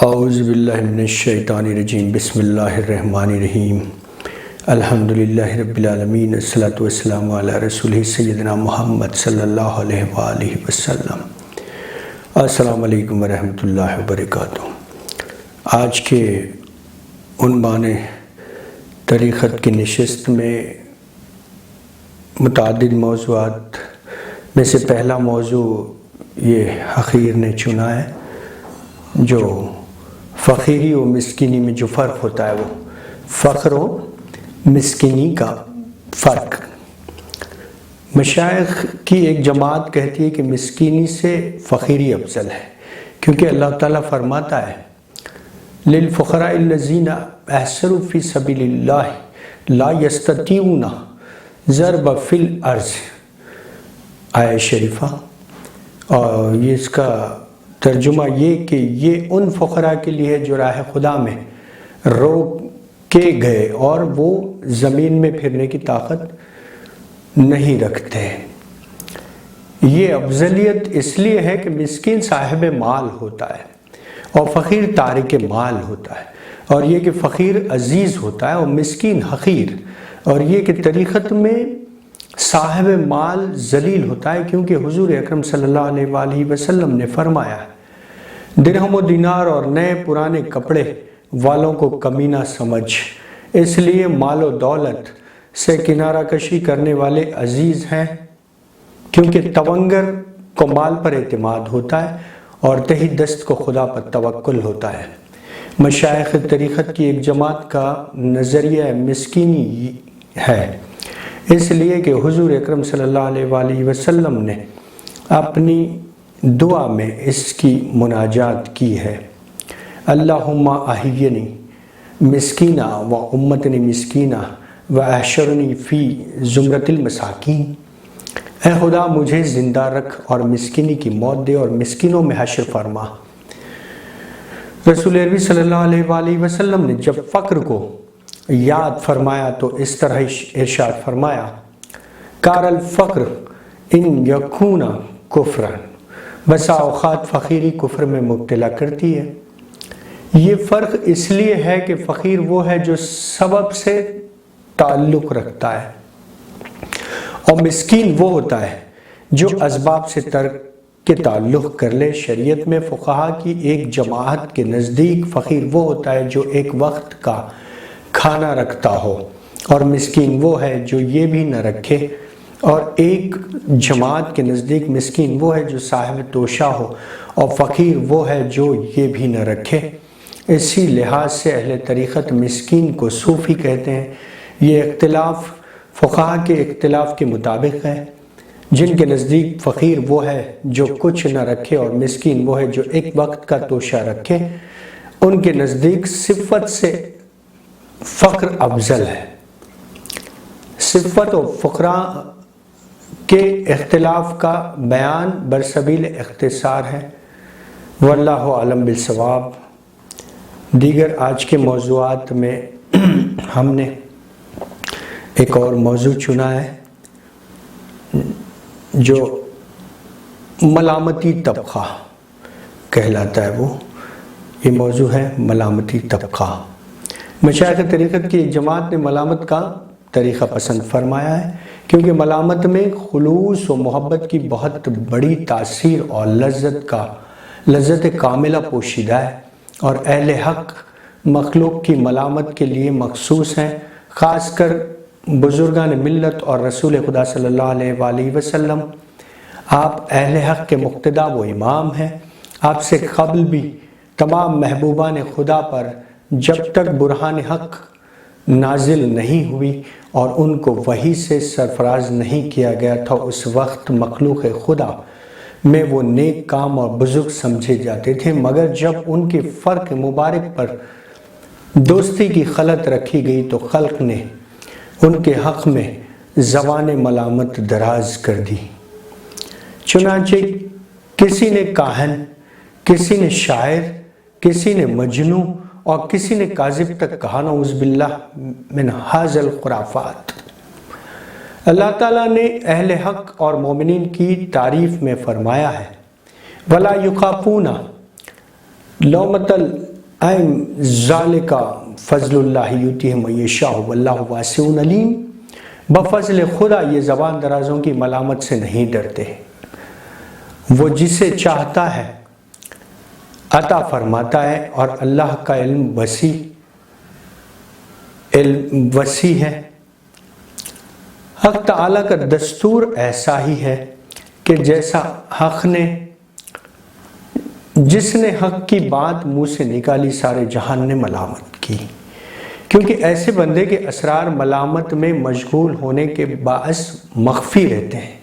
اعوذ باللہ من الشیطان الرجیم بسم اللہ الرحمن الرحیم الحمدللہ رب العالمین الصلاۃ والسلام علی رسولہ سیدنا محمد صلی اللہ علیہ وآلہ وسلم۔ السلام علیکم ورحمۃ اللہ وبرکاتہ۔ آج کے عنوان طریقت کی نشست میں متعدد موضوعات میں سے پہلا موضوع یہ حقیر نے چنا ہے، جو فقیری و مسکینی میں جو فرق ہوتا ہے، وہ فقر و مسکینی کا فرق۔ مشائخ کی ایک جماعت کہتی ہے کہ مسکینی سے فقیری افضل ہے، کیونکہ اللہ تعالیٰ فرماتا ہے للفقراء الذین احسروا فی سبیل اللہ لا یستطیعون ضربا فی الارض، آیہ شریفہ۔ اور یہ اس کا ترجمہ یہ کہ یہ ان فقراء کے لیے ہے جو راہ خدا میں روکے گئے اور وہ زمین میں پھرنے کی طاقت نہیں رکھتے۔ یہ افضلیت اس لیے ہے کہ مسکین صاحب مال ہوتا ہے اور فقیر تارک مال ہوتا ہے، اور یہ کہ فقیر عزیز ہوتا ہے اور مسکین حقیر، اور یہ کہ طریقت میں صاحب مال ذلیل ہوتا ہے، کیونکہ حضور اکرم صلی اللہ علیہ وآلہ وسلم نے فرمایا ہے درہم و دینار اور نئے پرانے کپڑے والوں کو کمینہ سمجھ، اس لیے مال و دولت سے کنارہ کشی کرنے والے عزیز ہیں، کیونکہ تونگر کو مال پر اعتماد ہوتا ہے اور تہی دست کو خدا پر توکل ہوتا ہے۔ مشائخ طریقت کی ایک جماعت کا نظریہ مسکینی ہے، اس لیے کہ حضور اکرم صلی اللہ علیہ وآلہ وسلم نے اپنی دعا میں اس کی مناجات کی ہے، اللہم احیینی مسکینہ و امتنی مسکینہ و احشرنی فی زمرۃ المساکین، اے خدا مجھے زندہ رکھ اور مسکینی کی موت دے اور مسکینوں میں حشر فرما۔ رسول عربی صلی اللہ علیہ وآلہ وسلم نے جب فقر کو یاد فرمایا تو اس طرح ارشاد فرمایا، کار الفقر ان یکون کفرا، بسا اوقات فقیری کفر میں مبتلا کرتی ہے۔ یہ فرق اس لیے ہے کہ فقیر وہ ہے جو سبب سے تعلق رکھتا ہے، اور مسکین وہ ہوتا ہے جو اسباب سے ترک کے تعلق کر لے۔ شریعت میں فقہا کی ایک جماعت کے نزدیک فقیر وہ ہوتا ہے جو ایک وقت کا کھانا رکھتا ہو، اور مسکین وہ ہے جو یہ بھی نہ رکھے، اور ایک جماعت کے نزدیک مسکین وہ ہے جو صاحب توشہ ہو، اور فقیر وہ ہے جو یہ بھی نہ رکھے۔ اسی لحاظ سے اہل طریقت مسکین کو صوفی کہتے ہیں۔ یہ اختلاف فقہا کے اختلاف کے مطابق ہے، جن کے نزدیک فقیر وہ ہے جو کچھ نہ رکھے اور مسکین وہ ہے جو ایک وقت کا توشہ رکھے، ان کے نزدیک صفت سے فقر افضل ہے۔ صفت و فقراء کے اختلاف کا بیان برسبیل اختصار ہے، واللہ اعلم بالصواب۔ دیگر آج کے موضوعات میں ہم نے ایک اور موضوع چنا ہے جو ملامتی طبقہ کہلاتا ہے۔ وہ یہ موضوع ہے ملامتی طبقہ۔ مشائخ طریقت کی ایک جماعت نے ملامت کا طریقہ پسند فرمایا ہے، کیونکہ ملامت میں خلوص و محبت کی بہت بڑی تاثیر اور لذت کاملہ پوشیدہ ہے، اور اہل حق مخلوق کی ملامت کے لیے مخصوص ہیں، خاص کر بزرگان ملت اور رسول خدا صلی اللہ علیہ وآلہ وسلم۔ آپ اہل حق کے مقتدا و امام ہیں۔ آپ سے قبل بھی تمام محبوبان خدا پر جب تک برہان حق نازل نہیں ہوئی اور ان کو وحی سے سرفراز نہیں کیا گیا تھا، اس وقت مخلوق خدا میں وہ نیک کام اور بزرگ سمجھے جاتے تھے، مگر جب ان کے فرق مبارک پر دوستی کی خلط رکھی گئی تو خلق نے ان کے حق میں زبان ملامت دراز کر دی۔ چنانچہ کسی نے کاہن، کسی نے شاعر، کسی نے مجنوں اور کسی نے کاذب تک کہا، نعوذ باللہ من ھذا الخرافات۔ اللہ تعالیٰ نے اہل حق اور مومنین کی تعریف میں فرمایا ہے، وَلَا يُخَافُونَ لَوْمَةَ ذالک فضل اللہ یؤتیہ من یشاء واللہ واسع علیم، بفضل خدا یہ زبان درازوں کی ملامت سے نہیں ڈرتے، وہ جسے چاہتا ہے عطا فرماتا ہے، اور اللہ کا علم وسیع ہے۔ حق تعالیٰ کا دستور ایسا ہی ہے کہ جیسا جس نے حق کی بات منہ سے نکالی سارے جہان نے ملامت کی، کیونکہ ایسے بندے کے اسرار ملامت میں مشغول ہونے کے باعث مخفی رہتے ہیں۔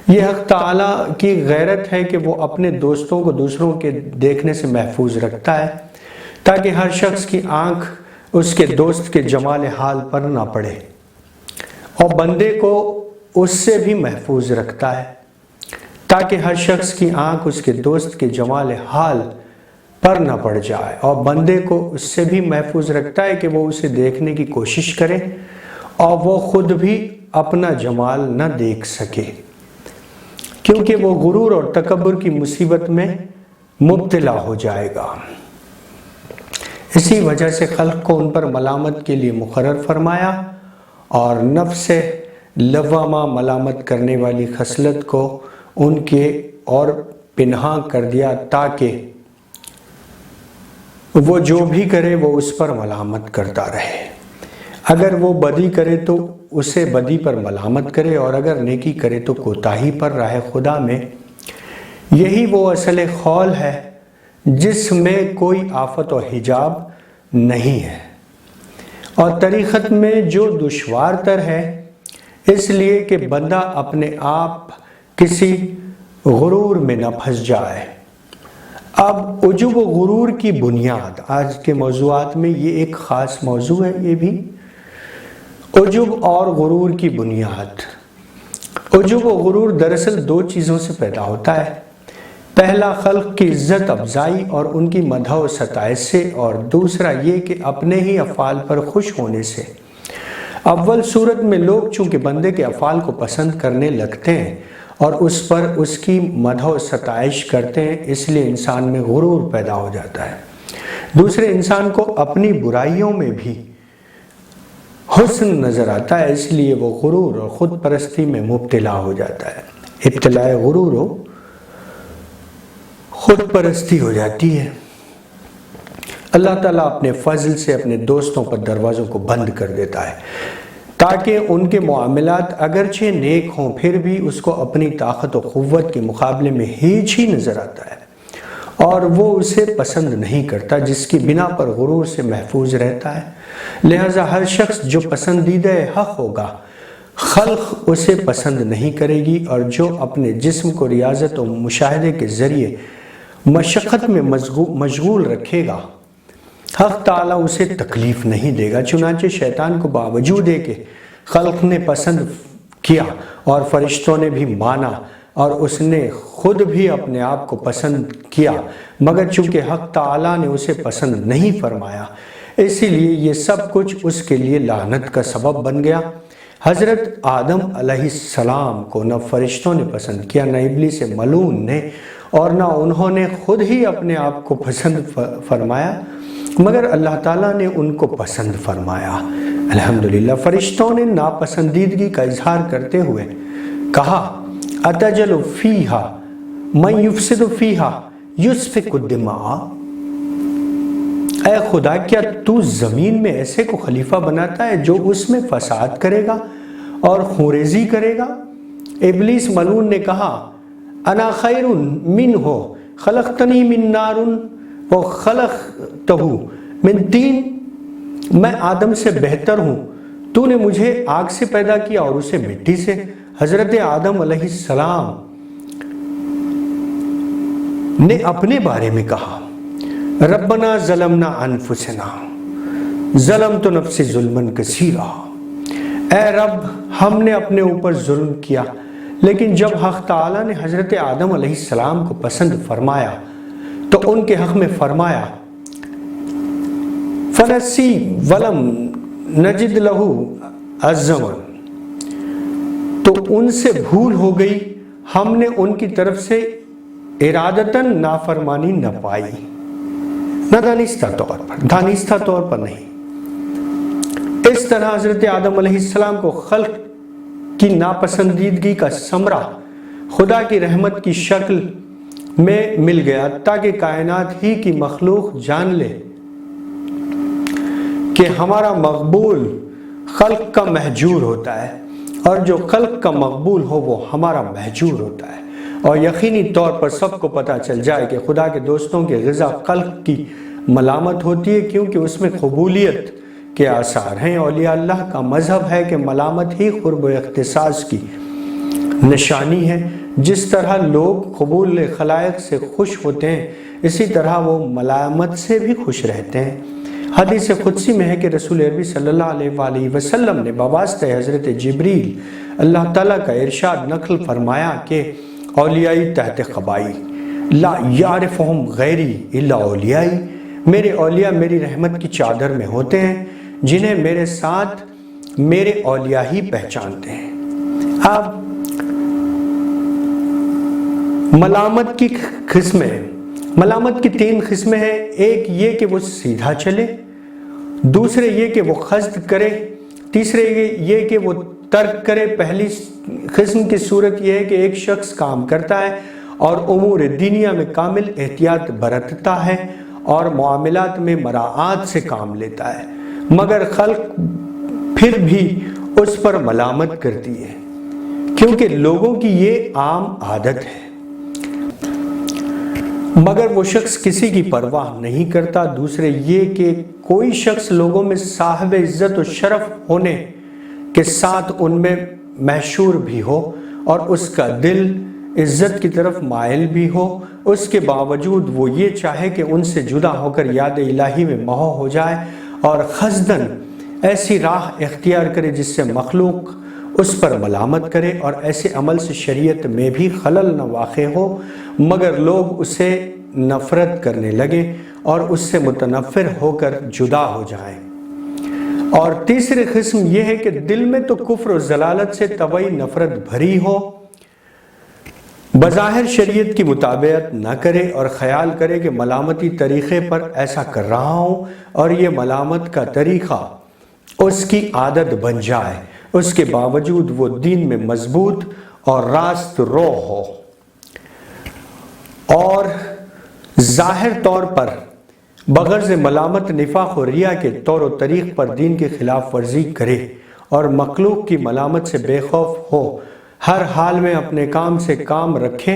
یہ حق تعالیٰ کی غیرت ہے کہ وہ اپنے دوستوں کو دوسروں کے دیکھنے سے محفوظ رکھتا ہے، تاکہ ہر شخص کی آنکھ اس کے دوست کے جمال حال پر نہ پڑے، اور بندے کو اس سے بھی محفوظ رکھتا ہے تاکہ ہر شخص کی آنکھ اس کے دوست کے جمال حال پر نہ پڑ جائے، اور بندے کو اس سے بھی محفوظ رکھتا ہے کہ وہ اسے دیکھنے کی کوشش کرے اور وہ خود بھی اپنا جمال نہ دیکھ سکے، کیونکہ وہ غرور اور تکبر کی مصیبت میں مبتلا ہو جائے گا۔ اسی وجہ سے خلق کو ان پر ملامت کے لیے مقرر فرمایا، اور نفس لوامہ ملامت کرنے والی خصلت کو ان کے اور پنہاں کر دیا، تاکہ وہ جو بھی کرے وہ اس پر ملامت کرتا رہے۔ اگر وہ بدی کرے تو اسے بدی پر ملامت کرے، اور اگر نیکی کرے تو کوتاہی پر راہ خدا میں۔ یہی وہ اصل خول ہے جس میں کوئی آفت و حجاب نہیں ہے، اور طریقت میں جو دشوار تر ہے، اس لیے کہ بندہ اپنے آپ کسی غرور میں نہ پھنس جائے۔ اب عجب و غرور کی بنیاد، آج کے موضوعات میں یہ ایک خاص موضوع ہے، یہ بھی عجب اور غرور کی بنیاد۔ عجب و غرور دراصل دو چیزوں سے پیدا ہوتا ہے، پہلا خلق کی عزت افزائی اور ان کی مدح و ستائش سے، اور دوسرا یہ کہ اپنے ہی افعال پر خوش ہونے سے۔ اول صورت میں لوگ چونکہ بندے کے افعال کو پسند کرنے لگتے ہیں اور اس پر اس کی مدح و ستائش کرتے ہیں، اس لیے انسان میں غرور پیدا ہو جاتا ہے۔ دوسرے انسان کو اپنی برائیوں میں بھی حسن نظر آتا ہے، اس لیے وہ غرور اور خود پرستی میں مبتلا ہو جاتا ہے۔ ابتلاء غرور ہو، خود پرستی ہو جاتی ہے۔ اللہ تعالیٰ اپنے فضل سے اپنے دوستوں پر دروازوں کو بند کر دیتا ہے، تاکہ ان کے معاملات اگرچہ نیک ہوں پھر بھی اس کو اپنی طاقت و قوت کے مقابلے میں ہیچ ہی نظر آتا ہے، اور وہ اسے پسند نہیں کرتا، جس کی بنا پر غرور سے محفوظ رہتا ہے۔ لہذا ہر شخص جو پسندیدہ حق ہوگا خلق اسے پسند نہیں کرے گی، اور جو اپنے جسم کو ریاضت و مشاہدے کے ذریعے مشقت میں مشغول رکھے گا حق تعالیٰ اسے تکلیف نہیں دے گا۔ چنانچہ شیطان کو باوجود ہے کہ خلق نے پسند کیا اور فرشتوں نے بھی مانا اور اس نے خود بھی اپنے آپ کو پسند کیا، مگر چونکہ حق تعالیٰ نے اسے پسند نہیں فرمایا، اسی لیے یہ سب کچھ اس کے لیے لعنت کا سبب بن گیا۔ حضرت آدم علیہ السلام کو نہ فرشتوں نے پسند کیا، نہ ابلیس ملعون نے، اور نہ انہوں نے خود ہی اپنے آپ کو پسند فرمایا، مگر اللہ تعالیٰ نے ان کو پسند فرمایا۔ الحمدللہ۔ فرشتوں نے ناپسندیدگی کا اظہار کرتے ہوئے کہا، اتجعل فیہا من یفسد فیہا یسفک الدماء، اے خدا کیا تو زمین میں ایسے کو خلیفہ بناتا ہے جو اس میں فساد کرے گا اور خونریزی کرے گا؟ ابلیس ملعون نے کہا، انا خیر منہ خلقتنی من نار وخلقتہ من طین، میں آدم سے بہتر ہوں، تو نے مجھے آگ سے پیدا کیا اور اسے مٹی سے۔ حضرت آدم علیہ السلام نے اپنے بارے میں کہا، ربنا ظلمنا انفسنا ظلمت نفسی ظلما کثیرا، اے رب ہم نے اپنے اوپر ظلم کیا۔ لیکن جب حق تعالیٰ نے حضرت آدم علیہ السلام کو پسند فرمایا تو ان کے حق میں فرمایا، فنسی ولم نجد لہو عزما، تو ان سے بھول ہو گئی، ہم نے ان کی طرف سے ارادتاً نافرمانی نہ پائی۔ نہ دانستہ طور پر، دانستہ طور پر نہیں۔ اس طرح حضرت آدم علیہ السلام کو خلق کی ناپسندیدگی کا ثمرہ خدا کی رحمت کی شکل میں مل گیا، تاکہ کائنات ہی کی مخلوق جان لے کہ ہمارا مقبول خلق کا مہجور ہوتا ہے، اور جو خلق کا مقبول ہو وہ ہمارا مہجور ہوتا ہے۔ اور یقینی طور پر سب کو پتہ چل جائے کہ خدا کے دوستوں کی غذا خلق کی ملامت ہوتی ہے، کیونکہ اس میں قبولیت کے آثار ہیں۔ اولیاء اللہ کا مذہب ہے کہ ملامت ہی قرب و اختصاص کی نشانی ہے۔ جس طرح لوگ قبول خلائق سے خوش ہوتے ہیں، اسی طرح وہ ملامت سے بھی خوش رہتے ہیں۔ حدیث قدسی میں ہے کہ رسول عربی صلی اللہ علیہ وآلہ وسلم نے بواسطہ حضرت جبریل اللہ تعالیٰ کا ارشاد نقل فرمایا کہ اولیائی تحت قبائی لا یعرفہم غیری الا اولیائی، میرے اولیاء میری رحمت کی چادر میں ہوتے ہیں، جنہیں میرے ساتھ میرے اولیاء ہی پہچانتے ہیں۔ اب ملامت کی قسمیں، ملامت کی 3 قسمیں ہیں۔ ایک یہ کہ وہ سیدھا چلے، دوسرے یہ کہ وہ قصد کرے، تیسرے یہ کہ وہ ترک کرے۔ پہلی قسم کی صورت یہ ہے کہ ایک شخص کام کرتا ہے اور امور دینیا میں کامل احتیاط برتتا ہے اور معاملات میں مراعات سے کام لیتا ہے، مگر خلق پھر بھی اس پر ملامت کرتی ہے، کیونکہ لوگوں کی یہ عام عادت ہے، مگر وہ شخص کسی کی پرواہ نہیں کرتا۔ دوسرے یہ کہ کوئی شخص لوگوں میں صاحب عزت و شرف ہونے کے ساتھ ان میں محشور بھی ہو اور اس کا دل عزت کی طرف مائل بھی ہو، اس کے باوجود وہ یہ چاہے کہ ان سے جدا ہو کر یاد الہی میں محو ہو جائے اور قصداً ایسی راہ اختیار کرے جس سے مخلوق اس پر ملامت کرے، اور ایسے عمل سے شریعت میں بھی خلل نہ واقع ہو مگر لوگ اسے نفرت کرنے لگے اور اس سے متنفر ہو کر جدا ہو جائیں۔ اور تیسری قسم یہ ہے کہ دل میں تو کفر و ضلالت سے طبعی نفرت بھری ہو، بظاہر شریعت کی مطابقت نہ کرے اور خیال کرے کہ ملامتی طریقے پر ایسا کر رہا ہوں، اور یہ ملامت کا طریقہ اس کی عادت بن جائے، اس کے باوجود وہ دین میں مضبوط اور راست رو ہو اور ظاہر طور پر بغرض ملامت نفاق و ریا کے طور و طریق پر دین کی خلاف ورزی کرے اور مخلوق کی ملامت سے بے خوف ہو، ہر حال میں اپنے کام سے کام رکھے،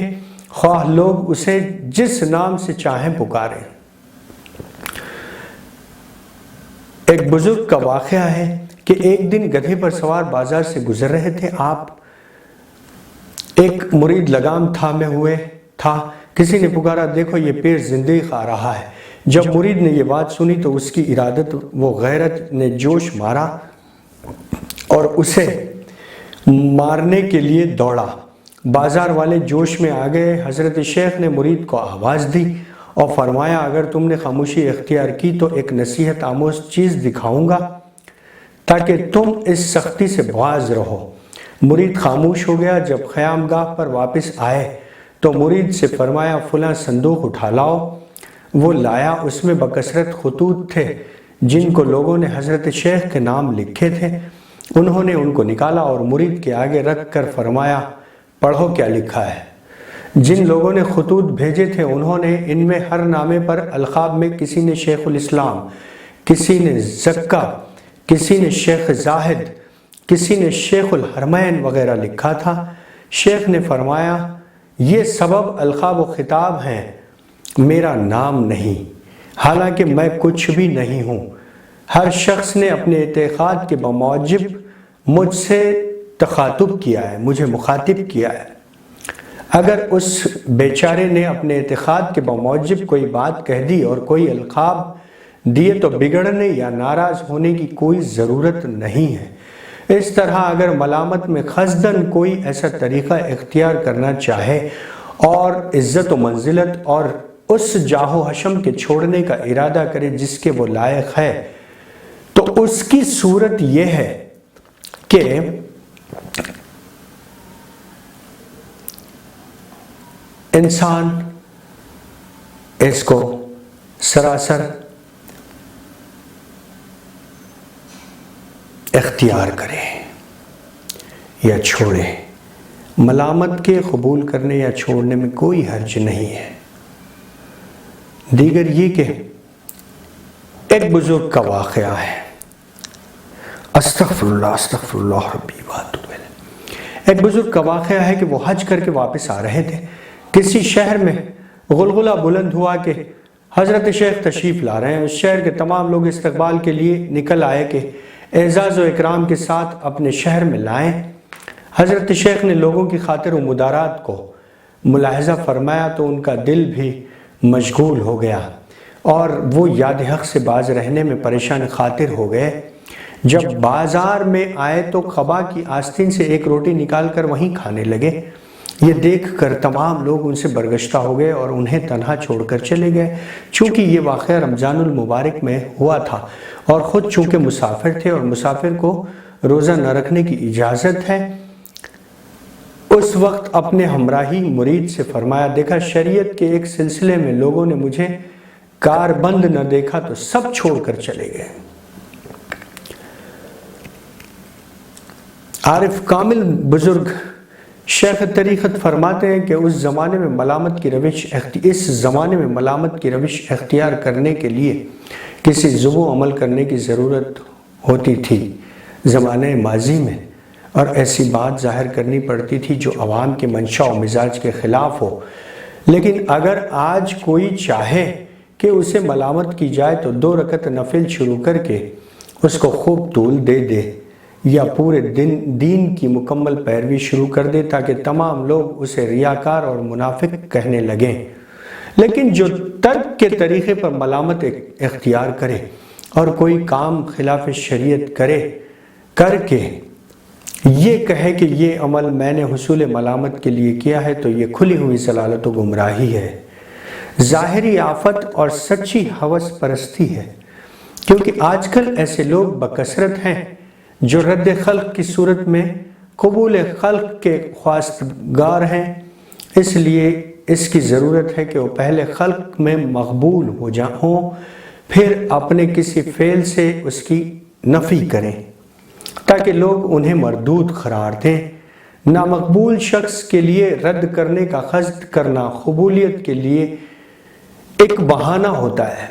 خواہ لوگ اسے جس نام سے چاہیں پکاریں۔ ایک بزرگ کا واقعہ ہے کہ ایک دن گدھے پر سوار بازار سے گزر رہے تھے آپ، ایک مرید لگام تھامے ہوئے تھا۔ کسی نے پکارا، دیکھو یہ پیر زندگی آ رہا ہے۔ جب مرید نے یہ بات سنی تو اس کی ارادت و غیرت نے جوش مارا اور اسے مارنے کے لیے دوڑا۔ بازار والے جوش میں آ گئے۔ حضرت شیخ نے مرید کو آواز دی اور فرمایا، اگر تم نے خاموشی اختیار کی تو ایک نصیحت آموز چیز دکھاؤں گا تاکہ تم اس سختی سے باز رہو۔ مرید خاموش ہو گیا۔ جب قیام گاہ پر واپس آئے تو مرید سے فرمایا، فلاں صندوق اٹھا لاؤ۔ وہ لایا، اس میں بکثرت خطوط تھے جن کو لوگوں نے حضرت شیخ کے نام لکھے تھے۔ انہوں نے ان کو نکالا اور مرید کے آگے رکھ کر فرمایا، پڑھو کیا لکھا ہے۔ جن لوگوں نے خطوط بھیجے تھے انہوں نے ان میں ہر نامے پر القاب میں کسی نے شیخ الاسلام، کسی نے زکا، کسی نے شیخ زاہد، کسی نے شیخ الحرمین وغیرہ لکھا تھا۔ شیخ نے فرمایا، یہ سبب القاب و خطاب ہیں، میرا نام نہیں، حالانکہ میں کچھ بھی نہیں ہوں۔ ہر شخص نے اپنے اعتقاد کے بموجب مجھ سے تخاطب کیا ہے، مجھے مخاطب کیا ہے۔ اگر اس بیچارے نے اپنے اعتقاد کے بموجب کوئی بات کہہ دی اور کوئی القاب دیے تو بگڑنے یا ناراض ہونے کی کوئی ضرورت نہیں ہے۔ اس طرح اگر ملامت میں قصداً کوئی ایسا طریقہ اختیار کرنا چاہے اور عزت و منزلت اور اس جاہ و حشم کے چھوڑنے کا ارادہ کرے جس کے وہ لائق ہے، تو اس کی صورت یہ ہے کہ انسان اس کو سراسر اختیار کرے یا چھوڑے، ملامت کے قبول کرنے یا چھوڑنے میں کوئی حرج نہیں ہے۔ دیگر یہ کہ ایک بزرگ کا واقعہ ہے، استغفر اللہ ربی واتوب الیہ۔ ایک بزرگ کا واقعہ ہے کہ وہ حج کر کے واپس آ رہے تھے، کسی شہر میں غلغلہ بلند ہوا کہ حضرت شیخ تشریف لا رہے ہیں۔ اس شہر کے تمام لوگ استقبال کے لیے نکل آئے کہ اعزاز و اکرام کے ساتھ اپنے شہر میں لائیں۔ حضرت شیخ نے لوگوں کی خاطر و مدارات کو ملاحظہ فرمایا تو ان کا دل بھی مشغول ہو گیا اور وہ یاد حق سے باز رہنے میں پریشان خاطر ہو گئے۔ جب بازار میں آئے تو قبا کی آستین سے ایک روٹی نکال کر وہیں کھانے لگے۔ یہ دیکھ کر تمام لوگ ان سے برگشتہ ہو گئے اور انہیں تنہا چھوڑ کر چلے گئے۔ چونکہ یہ واقعہ رمضان المبارک میں ہوا تھا اور خود چونکہ مسافر تھے اور مسافر کو روزہ نہ رکھنے کی اجازت ہے، اس وقت اپنے ہمراہی مرید سے فرمایا، دیکھا شریعت کے ایک سلسلے میں لوگوں نے مجھے کاربند نہ دیکھا تو سب چھوڑ کر چلے گئے۔ عارف کامل بزرگ شیخ طریقت فرماتے ہیں کہ اس زمانے میں ملامت کی روش اختیار کرنے کے لیے کسی ضبط عمل کرنے کی ضرورت ہوتی تھی زمانے ماضی میں، اور ایسی بات ظاہر کرنی پڑتی تھی جو عوام کے منشا و مزاج کے خلاف ہو۔ لیکن اگر آج کوئی چاہے کہ اسے ملامت کی جائے تو 2 رکعت نفل شروع کر کے اس کو خوب طول دے دے یا پورے دین کی مکمل پیروی شروع کر دے تاکہ تمام لوگ اسے ریاکار اور منافق کہنے لگیں۔ لیکن جو ترک کے طریقے پر ملامت اختیار کرے اور کوئی کام خلاف شریعت کر کے یہ کہے کہ یہ عمل میں نے حصول ملامت کے لیے کیا ہے تو یہ کھلی ہوئی ضلالت و گمراہی ہے، ظاہری آفت اور سچی ہوس پرستی ہے۔ کیونکہ آج کل ایسے لوگ بکثرت ہیں جو رد خلق کی صورت میں قبول خلق کے خواستگار ہیں، اس لیے اس کی ضرورت ہے کہ وہ پہلے خلق میں مقبول ہوں، پھر اپنے کسی فعل سے اس کی نفی کریں تاکہ لوگ انہیں مردود قرار دیں۔ نامقبول شخص کے لیے رد کرنے کا قصد کرنا قبولیت کے لیے ایک بہانہ ہوتا ہے۔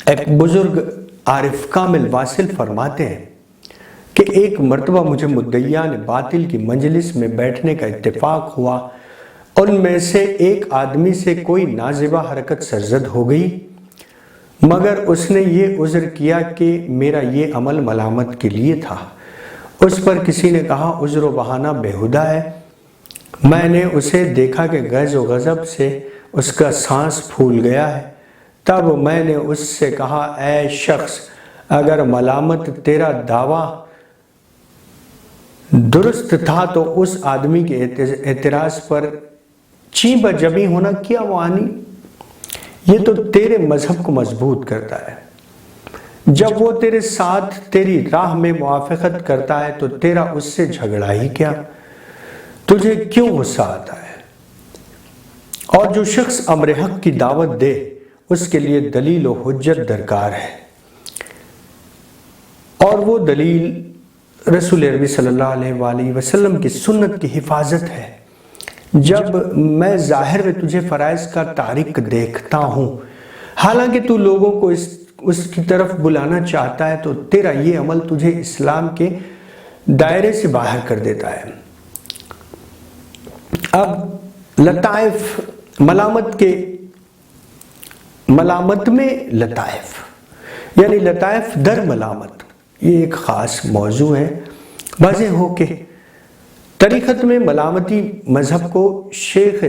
ایک بزرگ عارف کامل واصل فرماتے ہیں کہ ایک مرتبہ مجھے مدعیان باطل کی مجلس میں بیٹھنے کا اتفاق ہوا۔ ان میں سے ایک آدمی سے کوئی نازیبہ حرکت سرزد ہو گئی، مگر اس نے یہ عذر کیا کہ میرا یہ عمل ملامت کے لیے تھا۔ اس پر کسی نے کہا عذر و بہانہ بیہودہ ہے۔ میں نے اسے دیکھا کہ غیظ و غضب سے اس کا سانس پھول گیا ہے۔ تب میں نے اس سے کہا، اے شخص، اگر ملامت تیرا دعویٰ درست تھا تو اس آدمی کے اعتراض پر چین بجبی ہونا کیا معانی؟ یہ تو تیرے مذہب کو مضبوط کرتا ہے۔ جب وہ تیرے ساتھ تیری راہ میں موافقت کرتا ہے تو تیرا اس سے جھگڑا ہی کیا؟ تجھے کیوں غصہ آتا ہے؟ اور جو شخص امر حق کی دعوت دے اس کے لیے دلیل و حجت درکار ہے، اور وہ دلیل رسول عربی صلی اللہ علیہ وآلہ وسلم کی سنت کی حفاظت ہے۔ جب میں ظاہر میں تجھے فرائض کا تارک دیکھتا ہوں، حالانکہ تو لوگوں کو اس کی طرف بلانا چاہتا ہے، تو تیرا یہ عمل تجھے اسلام کے دائرے سے باہر کر دیتا ہے۔ اب لطائف ملامت میں لطائف، یعنی لطائف در ملامت، یہ ایک خاص موضوع ہے۔ واضح ہو کہ طریقت میں ملامتی مذہب کو شیخ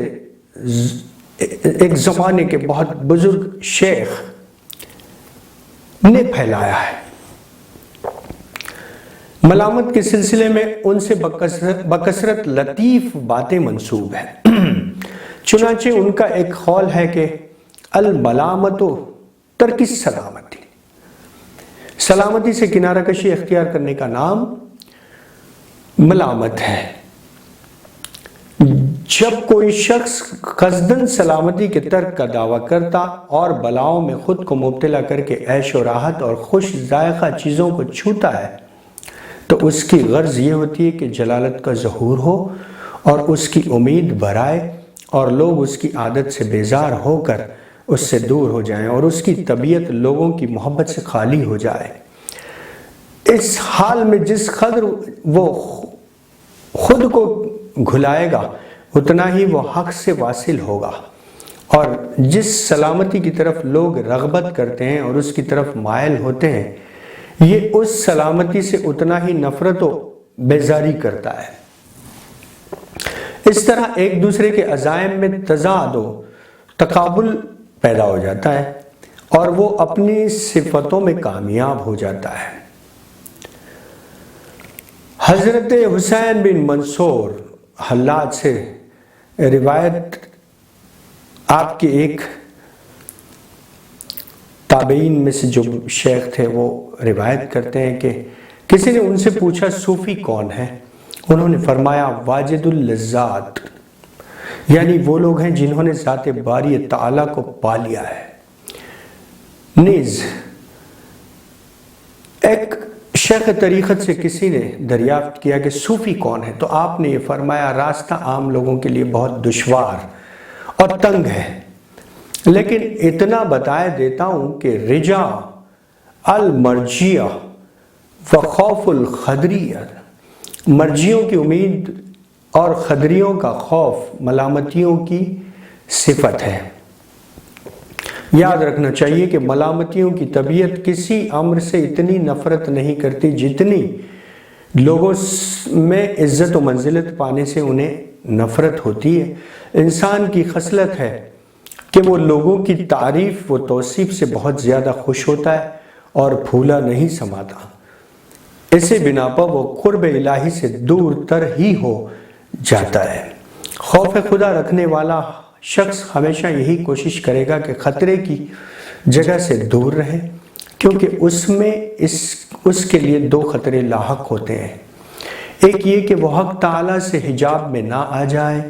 ایک زمانے کے بہت بزرگ شیخ نے پھیلایا ہے۔ ملامت کے سلسلے میں ان سے بکثرت لطیف باتیں منسوب ہیں۔ چنانچہ ان کا ایک قول ہے کہ الملامت ترک السلامتی، سلامتی سے کنارہ کشی اختیار کرنے کا نام ملامت ہے۔ جب کوئی شخص قصداً سلامتی کے ترک کا دعویٰ کرتا اور بلاؤں میں خود کو مبتلا کر کے عیش و راحت اور خوش ذائقہ چیزوں کو چھوتا ہے تو اس کی غرض یہ ہوتی ہے کہ جلالت کا ظہور ہو اور اس کی امید برائے اور لوگ اس کی عادت سے بیزار ہو کر اس سے دور ہو جائیں اور اس کی طبیعت لوگوں کی محبت سے خالی ہو جائے۔ اس حال میں جس قدر وہ خود کو گھلائے گا اتنا ہی وہ حق سے واصل ہوگا، اور جس سلامتی کی طرف لوگ رغبت کرتے ہیں اور اس کی طرف مائل ہوتے ہیں یہ اس سلامتی سے اتنا ہی نفرت و بیزاری کرتا ہے۔ اس طرح ایک دوسرے کے عزائم میں تضاد و تقابل پیدا ہو جاتا ہے اور وہ اپنی صفتوں میں کامیاب ہو جاتا ہے۔ حضرت حسین بن منصور حلاج سے روایت، آپ کے ایک تابعین میں سے جو شیخ تھے وہ روایت کرتے ہیں کہ کسی نے ان سے پوچھا صوفی کون ہے؟ انہوں نے فرمایا واجد اللذات، یعنی وہ لوگ ہیں جنہوں نے ذات باری تعالیٰ کو پا لیا ہے۔ نیز ایک شیخ طریقت سے کسی نے دریافت کیا کہ صوفی کون ہے؟ تو آپ نے یہ فرمایا راستہ عام لوگوں کے لیے بہت دشوار اور تنگ ہے، لیکن اتنا بتائے دیتا ہوں کہ رجا المرجیہ و خوف الخدریہ، مرجیوں کی امید اور خدریوں کا خوف ملامتیوں کی صفت ہے۔ یاد رکھنا چاہیے کہ ملامتیوں کی طبیعت کسی امر سے اتنی نفرت نہیں کرتی جتنی لوگوں میں عزت و منزلت پانے سے انہیں نفرت ہوتی ہے۔ انسان کی خصلت ہے کہ وہ لوگوں کی تعریف و توصیف سے بہت زیادہ خوش ہوتا ہے اور پھولا نہیں سماتا۔ اسے بنا پر وہ قرب الہی سے دور تر ہی ہو جاتا ہے۔ خوف خدا رکھنے والا شخص ہمیشہ یہی کوشش کرے گا کہ خطرے کی جگہ سے دور رہے، کیونکہ اس کے لیے دو خطرے لاحق ہوتے ہیں۔ ایک یہ کہ وہ حق تعالیٰ سے حجاب میں نہ آ جائے،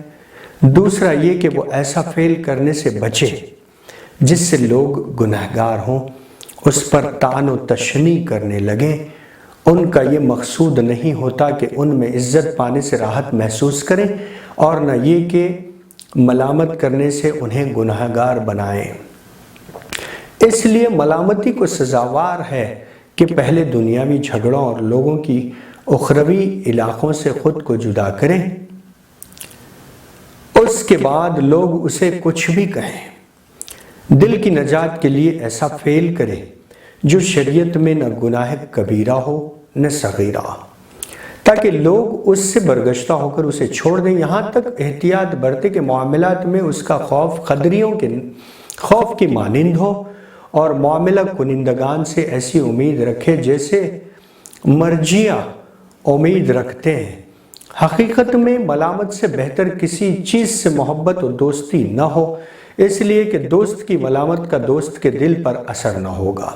دوسرا یہ کہ وہ ایسا فعل کرنے سے بچے جس سے لوگ گنہگار ہوں، اس پر طعن و تشنیع کرنے لگیں۔ ان کا یہ مقصود نہیں ہوتا کہ ان میں عزت پانے سے راحت محسوس کریں اور نہ یہ کہ ملامت کرنے سے انہیں گنہگار بنائیں۔ اس لیے ملامتی کو سزاوار ہے کہ پہلے دنیاوی جھگڑوں اور لوگوں کی اخروی علاقوں سے خود کو جدا کریں، اس کے بعد لوگ اسے کچھ بھی کہیں۔ دل کی نجات کے لیے ایسا فعل کرے جو شریعت میں نہ گناہ کبیرہ ہو نہ صغیرہ، تاکہ لوگ اس سے برگشتہ ہو کر اسے چھوڑ دیں۔ یہاں تک احتیاط برتے کہ معاملات میں اس کا خوف خدریوں کے خوف کی مانند ہو اور معاملہ کنندگان سے ایسی امید رکھے جیسے مرجیہ امید رکھتے ہیں۔ حقیقت میں ملامت سے بہتر کسی چیز سے محبت و دوستی نہ ہو، اس لیے کہ دوست کی ملامت کا دوست کے دل پر اثر نہ ہوگا۔